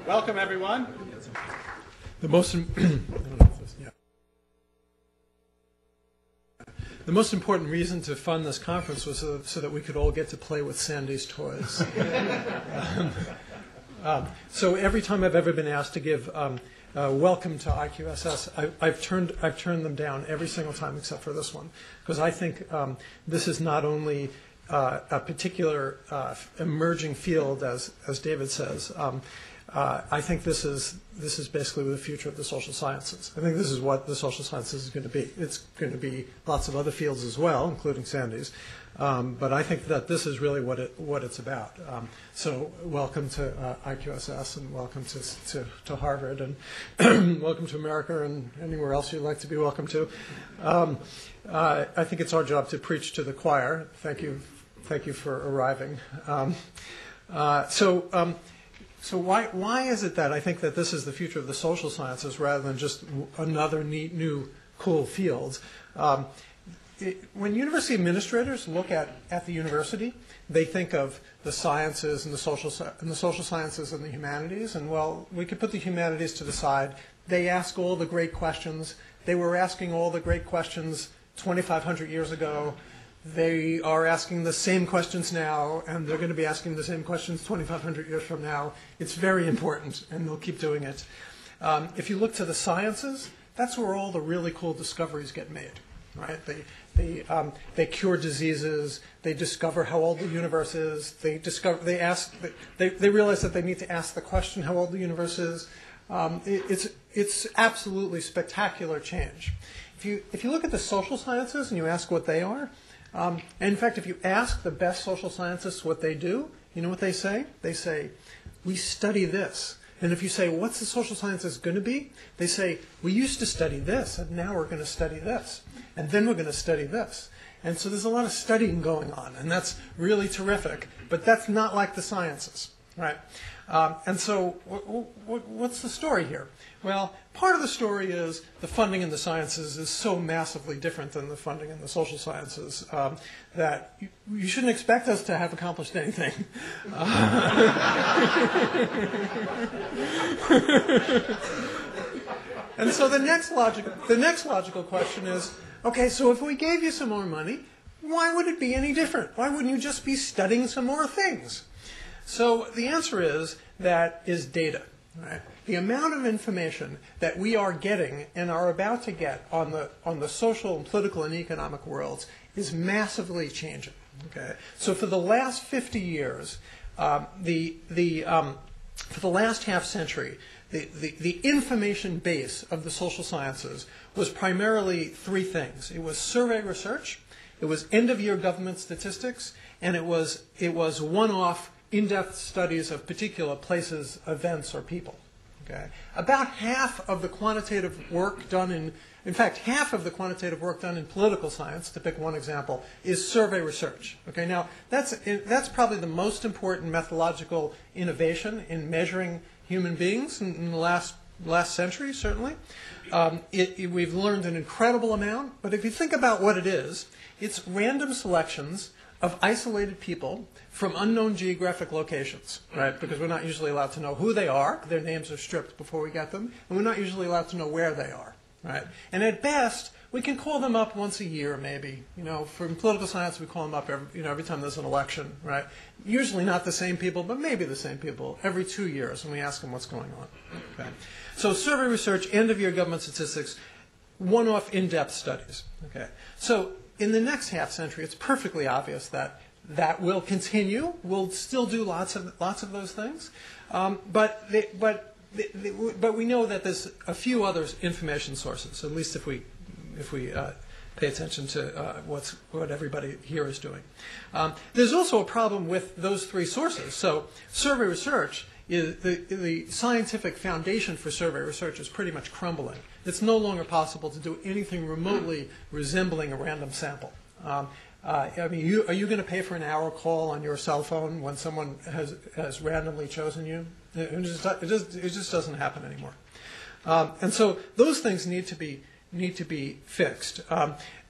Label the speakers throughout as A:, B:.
A: Welcome, everyone.
B: The most important reason to fund this conference was so that we could all get to play with Sandy's toys. So every time I've ever been asked to give welcome to IQSS, I've turned them down every single time except for this one, because I think this is not only a particular emerging field, as David says. I think this is basically the future of the social sciences. I think this is what the social sciences is going to be. It's going to be lots of other fields as well, including Sandy's. But I think that this is really what it's about. So welcome to IQSS, and welcome to Harvard, and welcome to America, and anywhere else you'd like to be welcome to. I think it's our job to preach to the choir. Thank you for arriving. So why is it that I think that this is the future of the social sciences rather than just another neat, new, cool field? When university administrators look at the university, they think of the sciences and the social sciences and the humanities. And, well, we could put the humanities to the side. They ask all the great questions. They were asking all the great questions 2,500 years ago. They are asking the same questions now, and they're going to be asking the same questions 2,500 years from now. It's very important, and they'll keep doing it. If you look to the sciences, that's where all the really cool discoveries get made, right? They cure diseases. They discover how old the universe is. They realize that they need to ask the question how old the universe is. It's absolutely spectacular change. If you look at the social sciences and you ask what they are, and in fact, if you ask the best social scientists what they do, you know what they say? They say, we study this. And if you say, what's the social sciences going to be? They say, we used to study this, and now we're going to study this. And then we're going to study this. And so there's a lot of studying going on, and that's really terrific. But that's not like the sciences, right? And so what's the story here? Well, part of the story is the funding in the sciences is so massively different than the funding in the social sciences that you shouldn't expect us to have accomplished anything. And so the next logical question is, okay, so if we gave you some more money, why would it be any different? Why wouldn't you just be studying some more things? So the answer is data. Right? The amount of information that we are getting and are about to get on the social and political and economic worlds is massively changing. Okay? So for the last 50 years, for the last half century, the information base of the social sciences was primarily three things. It was survey research, it was end-of-year government statistics, and it was one-off in-depth studies of particular places, events, or people. Okay? About half of the quantitative work done in fact, half of the quantitative work done in political science, to pick one example, is survey research. Okay? Now, that's probably the most important methodological innovation in measuring human beings in the last century, certainly. We've learned an incredible amount, but if you think about what it is, it's random selections of isolated people from unknown geographic locations, right? Because we're not usually allowed to know who they are. Their names are stripped before we get them. And we're not usually allowed to know where they are, right? And at best, we can call them up once a year, maybe. You know, from political science, we call them up every time there's an election, right? Usually not the same people, but maybe the same people every 2 years, and we ask them what's going on. Okay. So survey research, end-of-year government statistics, one-off in-depth studies. Okay. So in the next half century, it's perfectly obvious that will continue. We'll still do lots of those things, but we know that there's a few other information sources. At least if we pay attention to what everybody here is doing. There's also a problem with those three sources. So survey research is the scientific foundation for survey research is pretty much crumbling. It's no longer possible to do anything remotely resembling a random sample. I mean, are you going to pay for an hour call on your cell phone when someone has randomly chosen you? It just doesn't happen anymore. And so those things need to be fixed.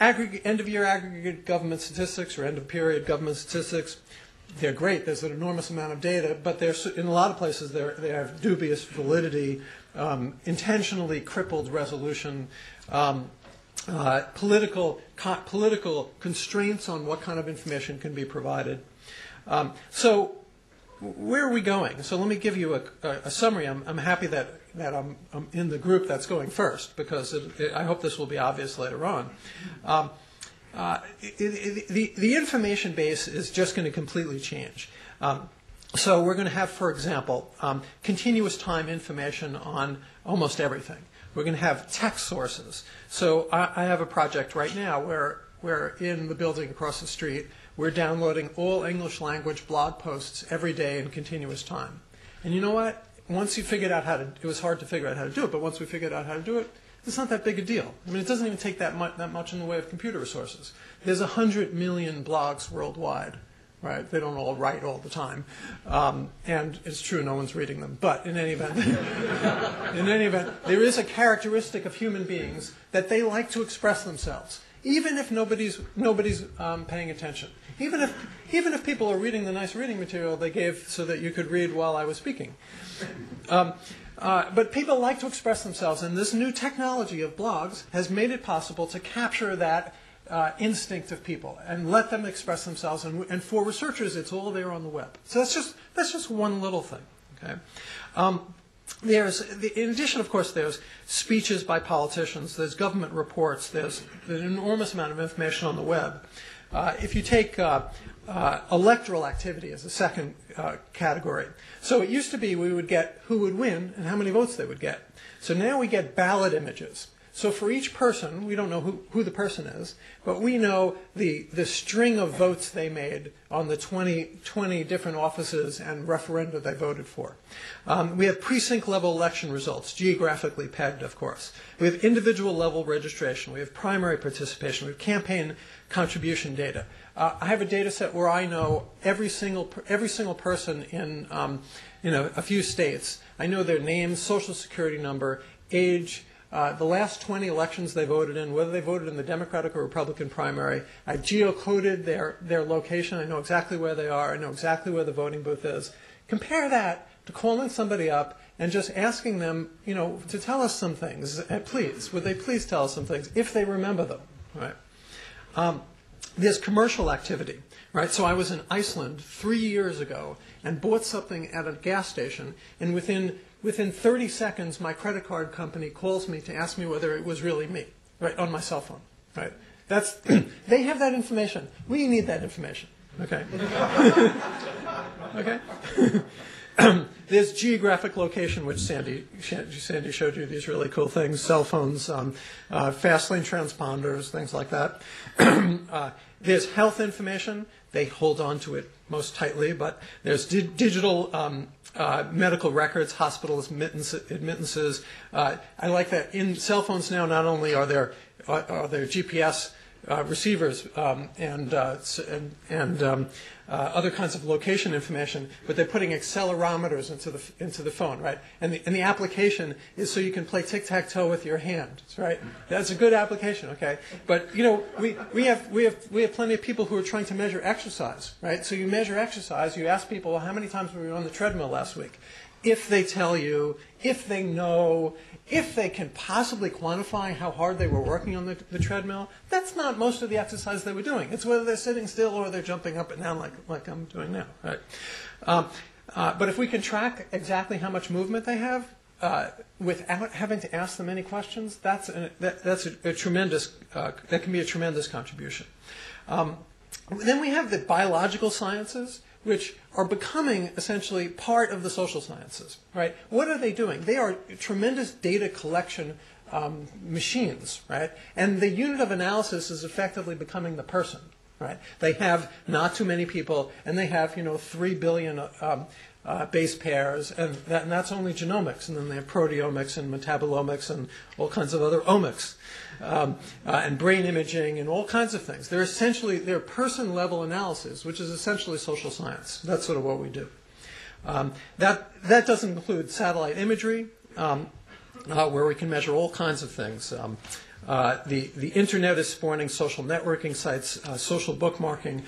B: End-of-year aggregate government statistics or end-of-period government statistics, they're great. There's an enormous amount of data, but in a lot of places they have dubious validity, intentionally crippled resolution, political constraints on what kind of information can be provided. So where are we going? So let me give you a summary. I'm happy that I'm in the group that's going first, because I hope this will be obvious later on. The information base is just going to completely change. So we're going to have, for example, continuous time information on almost everything. We're going to have text sources. So I have a project right now where in the building across the street, we're downloading all English language blog posts every day in continuous time. And you know what? Once you figured out it was hard to figure out how to do it, but once we figured out how to do it, it's not that big a deal. I mean, it doesn't even take that much in the way of computer resources. There's 100 million blogs worldwide, right? They don't all write all the time. And it's true, no one's reading them. But in any event, there is a characteristic of human beings that they like to express themselves, even if nobody's paying attention. Even if people are reading the nice reading material they gave so that you could read while I was speaking. But people like to express themselves, and this new technology of blogs has made it possible to capture that instinct of people and let them express themselves. And for researchers, it's all there on the web. So that's just one little thing. Okay. In addition, of course, there's speeches by politicians. There's government reports. There's an enormous amount of information on the web. If you take electoral activity as a second category. So it used to be we would get who would win and how many votes they would get. So now we get ballot images. So for each person, we don't know who the person is, but we know the string of votes they made on the 20 different offices and referenda they voted for. We have precinct-level election results, geographically pegged, of course. We have individual-level registration. We have primary participation. We have campaign contribution data. I have a data set where I know every single person in a few states. I know their name, social security number, age, the last 20 elections they voted in, whether they voted in the Democratic or Republican primary. I geocoded their location. I know exactly where they are. I know exactly where the voting booth is. Compare that to calling somebody up and just asking them, to tell us some things. Please, would they please tell us some things if they remember them, right? There's commercial activity, right? So I was in Iceland 3 years ago and bought something at a gas station, and within 30 seconds, my credit card company calls me to ask me whether it was really me, right, on my cell phone, right? They have that information. We need that information, okay? Okay? There's geographic location, which Sandy showed you these really cool things, cell phones, fast lane transponders, things like that. There's health information. They hold on to it most tightly, but there's digital medical records, hospital admittances. I like that in cell phones now, not only are there GPS receivers and other kinds of location information, but they're putting accelerometers into the phone, right? And the application is so you can play tic-tac-toe with your hand, right? That's a good application, okay? But we have plenty of people who are trying to measure exercise, right? So you measure exercise, you ask people, well, how many times were you on the treadmill last week? If they tell you, if they know, if they can possibly quantify how hard they were working on the treadmill, that's not most of the exercise they were doing. It's whether they're sitting still or they're jumping up and down like I'm doing now. Right? But if we can track exactly how much movement they have without having to ask them any questions, that's a tremendous. That can be a tremendous contribution. Then we have the biological sciences, which are becoming essentially part of the social sciences, right? What are they doing? They are tremendous data collection machines, right? And the unit of analysis is effectively becoming the person, right? They have not too many people, and they have 3 billion base pairs, and that's only genomics. And then they have proteomics and metabolomics and all kinds of other omics, and brain imaging and all kinds of things. They're person-level analysis, which is essentially social science. That's sort of what we do. That doesn't include satellite imagery, where we can measure all kinds of things. The internet is spawning social networking sites, social bookmarking,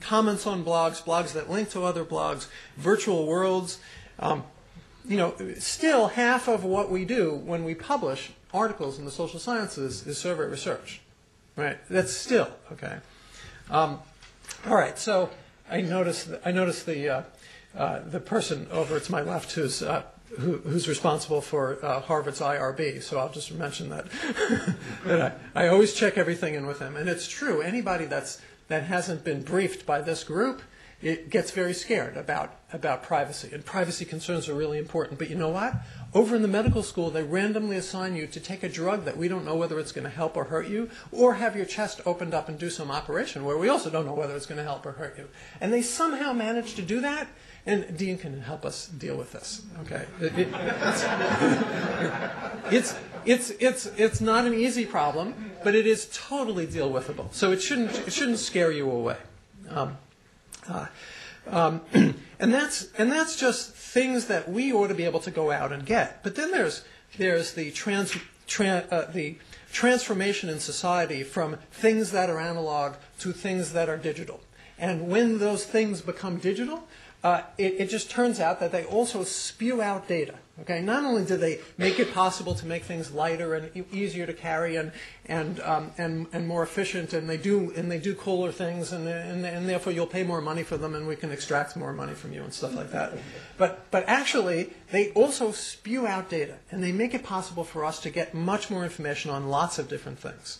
B: comments on blogs, blogs that link to other blogs, virtual worlds. Still half of what we do when we publish articles in the social sciences is survey research, right? That's still, okay. All right, so I noticed the person over to my left who's responsible for Harvard's IRB, so I'll just mention that, that I always check everything in with him. And it's true, anybody that hasn't been briefed by this group, it gets very scared about privacy. And privacy concerns are really important. But you know what? Over in the medical school, they randomly assign you to take a drug that we don't know whether it's going to help or hurt you, or have your chest opened up and do some operation where we also don't know whether it's going to help or hurt you. And they somehow manage to do that. And Dean can help us deal with this. Okay, it's not an easy problem, but it is totally deal withable. So it shouldn't scare you away. And that's just things that we ought to be able to go out and get. But then there's the transformation in society from things that are analog to things that are digital. And when those things become digital, it just turns out that they also spew out data. Okay, not only do they make it possible to make things lighter and easier to carry and more efficient, and they do cooler things, and therefore you'll pay more money for them, and we can extract more money from you and stuff like that. But actually, they also spew out data, and they make it possible for us to get much more information on lots of different things.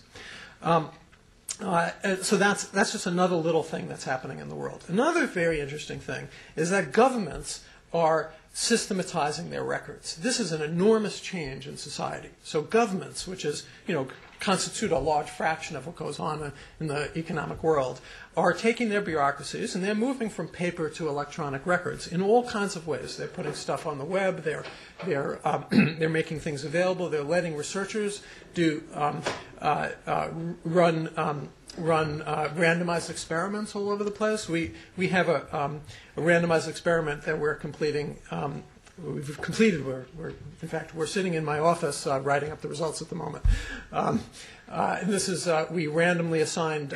B: So that's just another little thing that's happening in the world. Another very interesting thing is that governments are systematizing their records. This is an enormous change in society. So governments, which is, constitute a large fraction of what goes on in the economic world, are taking their bureaucracies and they're moving from paper to electronic records in all kinds of ways. They're putting stuff on the web. They're making things available. They're letting researchers run randomized experiments all over the place. We have a randomized experiment that we're completing. We've completed. In fact, we're sitting in my office writing up the results at the moment. And this is we randomly assigned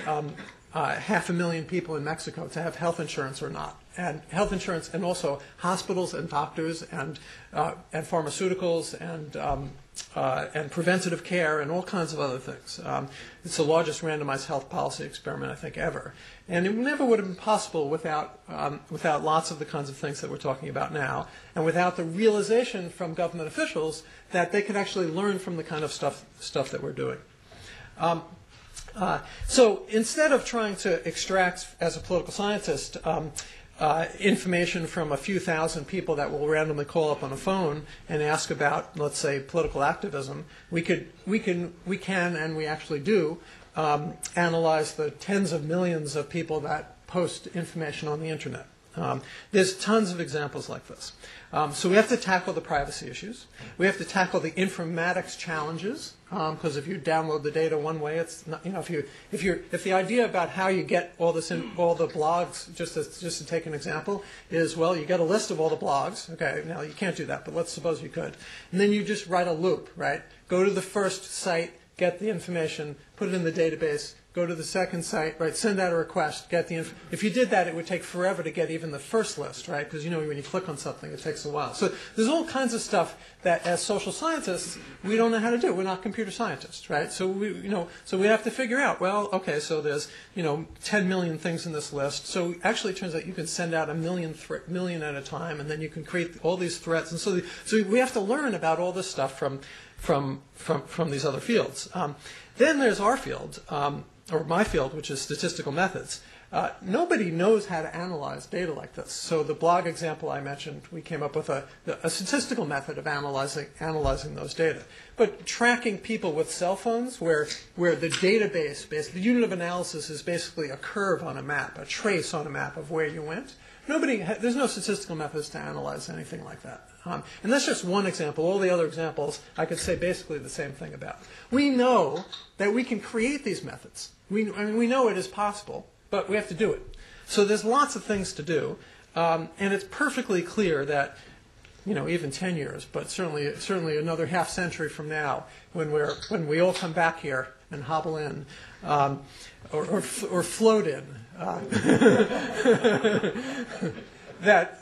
B: 500,000 people in Mexico to have health insurance or not, and health insurance, and also hospitals and doctors and pharmaceuticals and preventative care and all kinds of other things. It's the largest randomized health policy experiment, I think, ever. And it never would have been possible without lots of the kinds of things that we're talking about now, and without the realization from government officials that they could actually learn from the kind of stuff that we're doing. So instead of trying to extract, as a political scientist, information from a few thousand people that will randomly call up on a phone and ask about, let's say, political activism, we can and we actually do analyze the tens of millions of people that post information on the internet. There's tons of examples like this. So we have to tackle the privacy issues. We have to tackle the informatics challenges, because if you download the data one way, it's not, if the idea about how you get all this in all the blogs, just to take an example, is, well, you get a list of all the blogs. Okay, now you can't do that, but let's suppose you could, and then you just write a loop, right? Go to the first site, get the information, put it in the database. Go to the second site, right? Send out a request, get the info. If you did that, it would take forever to get even the first list, right? Because when you click on something, it takes a while. So there's all kinds of stuff that, as social scientists, we don't know how to do. We're not computer scientists, right? So we have to figure out. Well, okay, so there's 10 million things in this list. So actually, it turns out you can send out a million at a time, and then you can create all these threats. And so we have to learn about all this stuff from these other fields. Then there's our field. Or my field, which is statistical methods. Nobody knows how to analyze data like this. So the blog example I mentioned, we came up with a statistical method of analyzing those data. But tracking people with cell phones, where the database, the unit of analysis is basically a curve on a map, a trace on a map of where you went. There's no statistical methods to analyze anything like that. And that's just one example. All the other examples, I could say basically the same thing about. We know that we can create these methods. We know it is possible, but we have to do it. So there's lots of things to do, and it's perfectly clear that even 10 years, but certainly another half century from now, when we all come back here and hobble in, or float in, that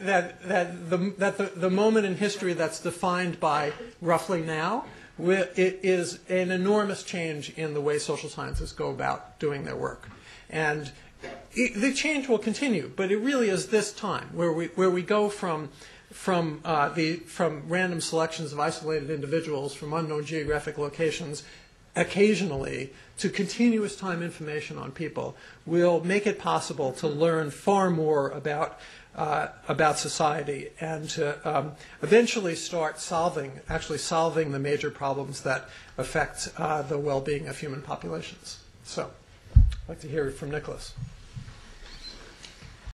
B: the moment in history that's defined by roughly now, it is an enormous change in the way social scientists go about doing their work. And the change will continue, but it really is this time where we go from random selections of isolated individuals from unknown geographic locations occasionally to continuous time information on people will make it possible to learn far more about society and to eventually start actually solving the major problems that affect the well-being of human populations. So I'd like to hear from Nicholas.